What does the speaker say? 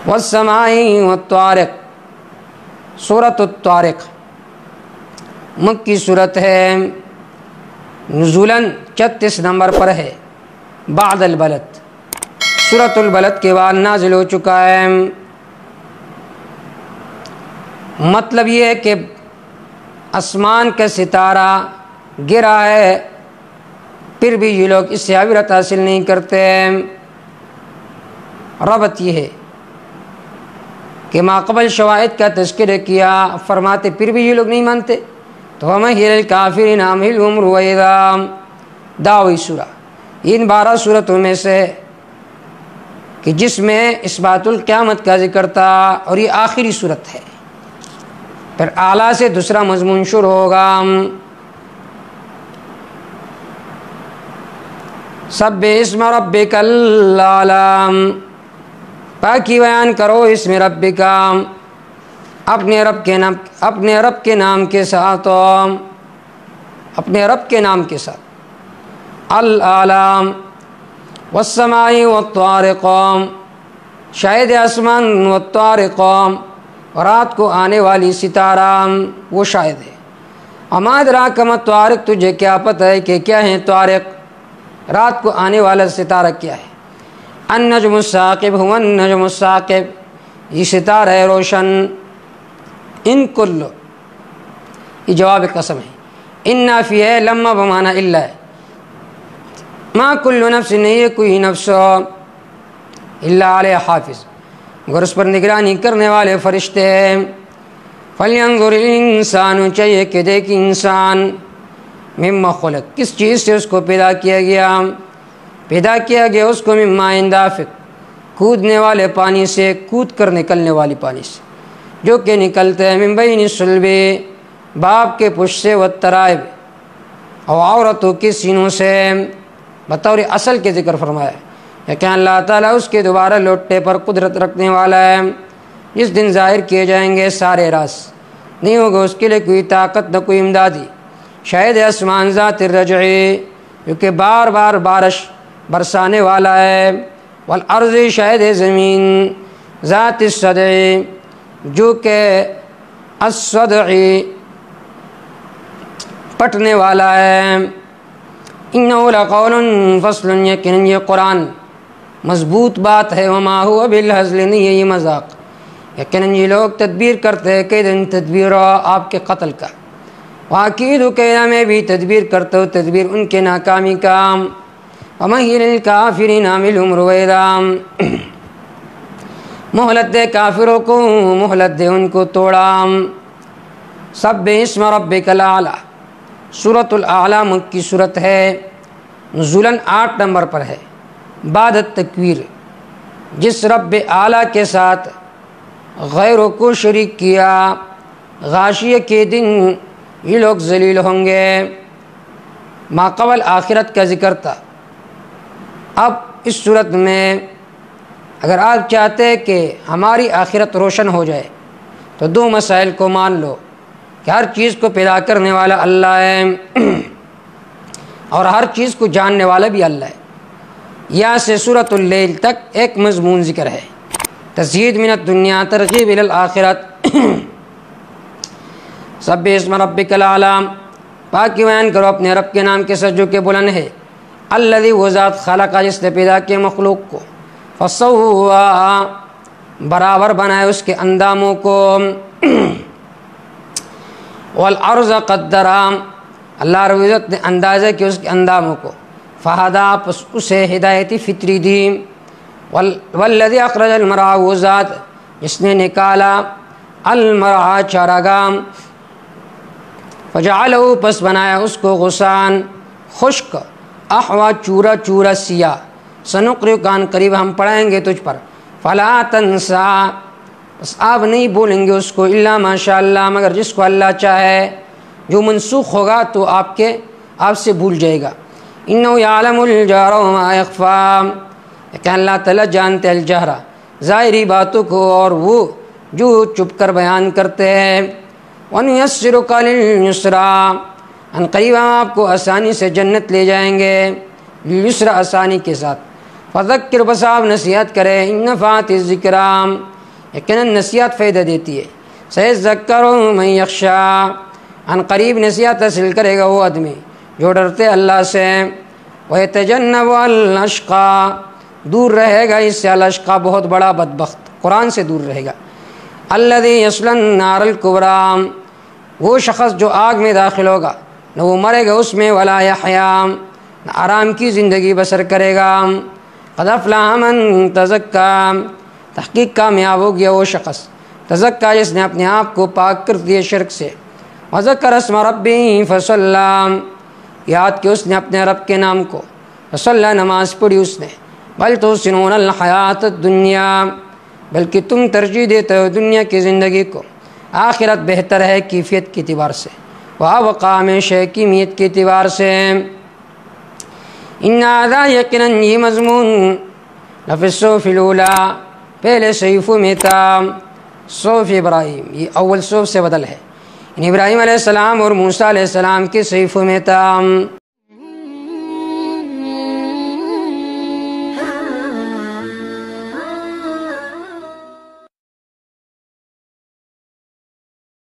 والسماء والطارق، سورۃ الطارق مکی صورت ہے، نزولاً 34 نمبر پر ہے، بعد البلد، سورۃ البلد کے بعد نازل ہو چکا ہے۔ مطلب یہ ہے کہ آسمان کا ستارہ گرا ہے، پھر بھی یہ لوگ اس سے عبرت حاصل نہیں کرتے۔ ربط یہ ہے کہ ماقبل شواہد کا تذکرہ کیا، فرماتے پھر بھی یہ لوگ نہیں مانتے، تو وَمَهِّلِ الْكَافِرِينَ أَمْهِلْهُمْ رُوَيْدًا، دعوی سورہ ان 12 صورتوں میں سے کہ جس میں اثبات القیامت کا ذکر تھا، اور یہ آخری صورت ہے، پھر اعلیٰ سے دوسرا مضمون شروع ہوگا۔ سبح اسم ربک الاعلی، پاکی بیان کرو اسم ربک، اپنے رب کے نام کے ساتھ، اپنے رب کے نام کے ساتھ، الاعلی، والسماء والطارق، شاہد آسمان، والطارق، رات کو آنے والی ستارہ وہ شاہد ہے۔ وما ادراک ما الطارق، تجھے کیا پتہ ہے کہ کیا ہے طارق، رات کو آنے والا ستارہ کیا ہے؟ النجم الثاقب هو النجم الثاقب، یہ ستارہ ہے روشن۔ ان کل، یہ جواب قسم ہے، ان نافی ہے، لما بمانا الا ہے، ما کل نفس، نہیں ہے کوئی نفس الا علیہ حافظ، مگر اس پر نگرانی کرنے والے فرشتے ہیں۔ فَلْيَنْظُرِ الْإِنسَانُ، چاہیے کہ دیکھ انسان، مما خلق، کس چیز سے اس کو پیدا کیا گیا، پیدا کیا گیا اس کو من ماء دافق، کودنے والے پانی سے، کود کر نکلنے والی پانی سے، جو کہ نکلتے ہیں من بین الصلب، باپ کے پشت سے، والترائب، اور عورتوں کے سینوں سے، بطور اصل کے ذکر فرمایا ہے، لیکن اللہ تعالیٰ اس کے دوبارہ لوٹنے پر قدرت رکھنے والا ہے۔ جس دن ظاہر کیے جائیں گے سارے راز، نہیں ہوگا اس کے لیے کوئی طاقت نہ کوئی امدادی۔ شاہد آسمان ذات الرجعی، کیونکہ بار بار بارش برسانے والا ہے، والارض، شاہد زمین ذات الصدع، جو کہ الصدعی پٹنے والا ہے۔ انہ لقول فصل، یقیناً یہ قرآن مضبوط بات ہے، وما هو بالہزل، نہیں ہے یہ مذاق، یقیناً یہ لوگ تدبیر کرتے ہیں، کیدن تدبیر آپ کے قتل کا، واقید کیدہ، میں بھی تدبیر کرتا ہوں تدبیر ان کے ناکامی کا۔ وَمَهِّلِ الْكَافِرِينَ أَمْهِلْهُمْ رُوَيْدًا، مہلت دے کافروں کو، مہلت دے ان کو توڑا۔ سبح اسم ربک الاعلی، سورۃ الاعلی مکی صورت ہے، نزولاً 8 نمبر پر ہے، بعد التکویر، جس رب اعلیٰ کے ساتھ غیروں کو شریک کیا، غاشیہ کے دن یہ لوگ ذلیل ہوں گے۔ ماقبل آخرت کا ذکر تھا، اب اس صورت میں اگر آپ چاہتے کہ ہماری آخرت روشن ہو جائے تو 2 مسائل کو مان لو، کہ ہر چیز کو پیدا کرنے والا اللہ ہے، اور ہر چیز کو جاننے والا بھی اللہ ہے۔ یہاں سے سورۃ اللیل تک ایک مضمون ذکر ہے، تزہید من الدنیا، ترغیب الی الآخرت۔ سبح اسم ربک الاعلی، پاکی بیان کرو اپنے رب کے نام کے ساتھ جو کہ بلند ہے، الذی، وہ ذات، خلق، جس نے پیدا کیا مخلوق کو، فسوا، برابر بنائے اس کے انداموں کو، والارض قدرا، اللہ رب العزت نے اندازہ کیا اس کے انداموں کو، فہدا، پس اسے ہدایتی فطری دی، والذی اخرج المرعى، وہ ذات جس نے نکالا المرعى چراگاہ، فجعلہ، پس بنایا اس کو غثان، خشک، احوا، چورا چورا سیاہ، سنقرئک، عن قریب ہم پڑھائیں گے تجھ پر، فلا تنسا، بس آپ نہیں بولیں گے اس کو، الا ما شاء اللہ، مگر جس کو اللہ چاہے، جو منسوخ ہوگا تو آپ سے بھول جائے گا۔ انہ یعلم الجہر وما یخفی، کہ اللہ تعالیٰ جانتے الجہر، ظاہری باتوں کو، اور وہ جو چپ کر بیان کرتے ہیں۔ وَنُيَسِّرُكَ لِلْيُسْرَىٰ، ان قریب ہم آپ کو آسانی سے جنت لے جائیں گے، لليسرى، آسانی کے ساتھ۔ فذکر، بس آپ نصیحت کریں، ان نفعت الذکریٰ، یقیناً نصیحت فائدہ دیتی ہے۔ سیذکر من یخشا، عن قریب نصیحت حاصل کرے گا وہ آدمی جو ڈرتے اللہ سے۔ ویتجنبها الاشقى، دور رہے گا اس سے الاشقى بہت بڑا بدبخت، قرآن سے دور رہے گا۔ الذی یصلی النار الکبری، وہ شخص جو آگ میں داخل ہوگا نہ وہ مرے گا اس میں، ولا یحیا، نہ آرام کی زندگی بسر کرے گا۔ قد افلح من تزکی، تحقیق کامیاب ہو گیا وہ شخص تزکا جس نے اپنے آپ کو پاک کر دیا شرک سے۔ وذکر اسم ربہ فصلی، یاد کہ اس نے اپنے رب کے نام کو، فصلی نماز پڑھی اس نے۔ بل تحسنون الحیات الدنیا، بلکہ تم ترجیح دیتے ہو دنیا کی زندگی کو، آخرت بہتر ہے کیفیت کے اعتبار سے، وابقیٰ ہمیشہ قیمیت کے اعتبار سے۔ ان ھذا، یقیناً یہ مضمون، لفی الصحف الاولیٰ، پہلے صحیفوں میں تھا۔ صحف ابراہیم، یہ اول صحف سے بدل ہے، ابراہیم علیہ السلام اور موسیٰ علیہ السلام کے صحیفوں میں تھا۔